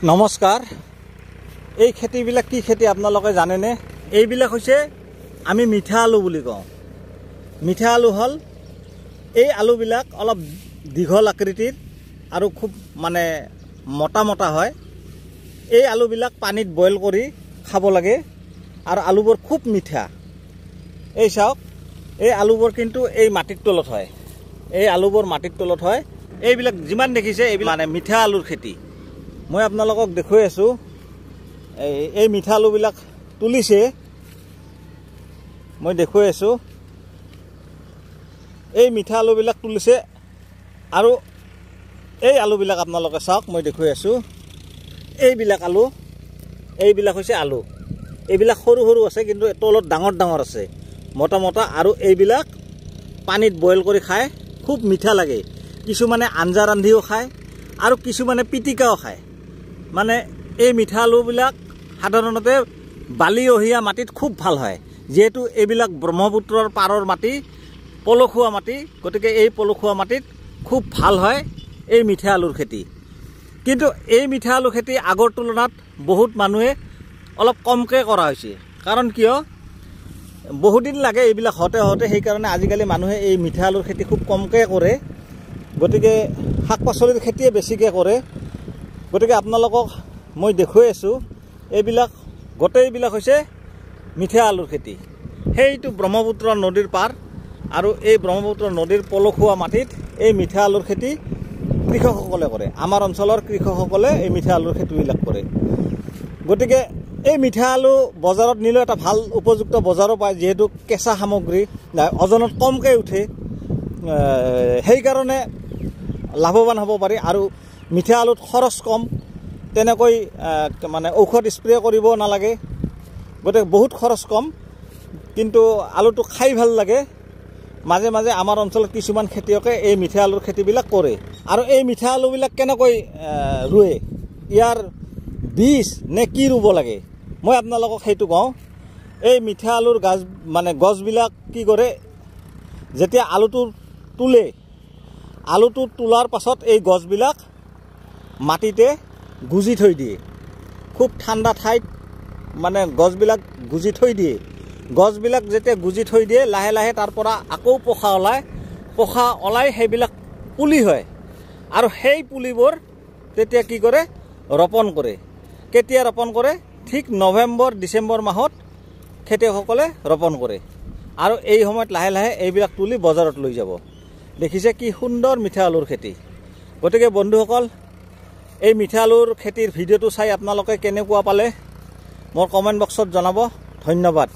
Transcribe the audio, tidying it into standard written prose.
নমস্কাৰ। এই খেতিবিলাক কি খেতি আপোনালোকে জানেনে? এইবিলাক হৈছে আমি মিঠা আলু বুলি কওঁ। মিঠা আলু হ'ল এই আলুবিলাক অলপ দীঘল আকৃতিৰ আৰু খুব মানে মোটা মোটা হয়। এই আলুবিলাক পানীত বইল কৰি খাব লাগে আৰু আলুবোৰ খুব মিঠা। এই চাওক, এই আলুবোৰ কিন্তু এই মাটিৰ তলত হয়। এই আলুবোৰ মাটিৰ তলত হয়। এইবিলাক যিমান দেখিছে এইবিলাক মানে মিঠা আলুৰ খেতি। মই আপোনালোকক দেখুৱাই আছোঁ। এই মিঠা আলুবিলাক তুলিছে, মই দেখুৱাই আছোঁ। এই মিঠা আলুবিলাক তুলিছে আৰু এই আলুবিলাক আপোনালোকে চাওক, মই দেখুৱাই আছোঁ। এইবিলাক আলু, এইবিলাক হৈছে আলু। এইবিলাক সৰু সৰু আছে, কিন্তু তলত ডাঙৰ ডাঙৰ আছে, মোটা মোটা। আৰু এইবিলাক পানীত বইল কৰি খায়, খুব মিঠা লাগে। কিছুমানে আঞ্জা ৰান্ধিও খায় আৰু কিছুমানে পিটিকাও খায়। মানে এই মিঠা আলুবিলাক সাধাৰণতে বালিয়হীয়া মাটিত খুব ভাল হয়, যিহেতু এইবিলাক ব্ৰহ্মপুত্ৰৰ পাৰৰ মাটি, পলসুৱা মাটি। গতিকে এই পলসুৱা মাটিত খুব ভাল হয় এই মিঠা আলুৰ খেতি। কিন্তু এই মিঠা আলু খেতি আগৰ তুলনাত বহুত মানুহে অলপ কমকৈ কৰা হৈছে। কাৰণ কিয়? বহুদিন লাগে এইবিলাক হওঁতে হওঁতে, সেইকাৰণে আজিকালি মানুহে এই মিঠা আলুৰ খেতি খুব কমকৈ কৰে। গতিকে শাক পাচলিৰ খেতিয়ে বেছিকৈ কৰে। গতিকে আপোনালোকক মই দেখুৱাই আছোঁ, এইবিলাক গোটেইবিলাক হৈছে মিঠা আলুৰ খেতি। সেইটো ব্ৰহ্মপুত্ৰ নদীৰ পাৰ আৰু এই ব্ৰহ্মপুত্ৰ নদীৰ পলসুৱা মাটিত এই মিঠা আলুৰ খেতি কৃষকসকলে কৰে। আমাৰ অঞ্চলৰ কৃষকসকলে এই মিঠা আলুৰ খেতিবিলাক কৰে। গতিকে এই মিঠা আলু বজাৰত নিলেও এটা ভাল উপযুক্ত বজাৰো পায়, যিহেতু কেঁচা সামগ্ৰী ওজনত কমকৈ উঠে, সেইকাৰণে লাভৱান হ'ব পাৰি। আৰু মিঠা আলুত খৰচ কম, তেনেকৈ মানে ঔষধ স্প্ৰে কৰিব নালাগে। গতিকে বহুত খৰচ কম, কিন্তু আলুটো খাই ভাল লাগে। মাজে মাজে আমাৰ অঞ্চলত কিছুমান খেতিয়কে এই মিঠা আলুৰ খেতিবিলাক কৰে। আৰু এই মিঠা আলুবিলাক কেনেকৈ ৰুৱে, ইয়াৰ বীজ নে কি ৰুব লাগে, মই আপোনালোকক সেইটো কওঁ। এই মিঠা আলুৰ গাছ মানে গছবিলাক কি কৰে, যেতিয়া আলুটো তোলে, আলুটো তোলাৰ পাছত এই গছবিলাক মাটিতে গুজি থৈ দিয়ে। খুব ঠাণ্ডা ঠাইত মানে গছবিলাক গুজি থৈ দিয়ে। গছবিলাক যেতিয়া গুজি থৈ দিয়ে, লাহে লাহে তাৰ পৰা আকৌ পোখা ওলাই সেইবিলাক পুলি হয়। আৰু সেই পুলিবোৰ তেতিয়া কি কৰে, ৰোপণ কৰে। কেতিয়া ৰোপণ কৰে? ঠিক নৱেম্বৰ ডিচেম্বৰ মাহত খেতিয়কসকলে ৰোপণ কৰে। আৰু এই সময়ত লাহে লাহে এইবিলাক তুলি বজাৰত লৈ যাব। দেখিছে কি সুন্দৰ মিঠা আলুৰ খেতি। গতিকে বন্ধুসকল, এই মিঠা আলুৰ খেতিৰ ভিডিঅ'টো চাই আপোনালোকে কেনেকুৱা পালে মোৰ কমেণ্ট বক্সত জনাব। ধন্যবাদ।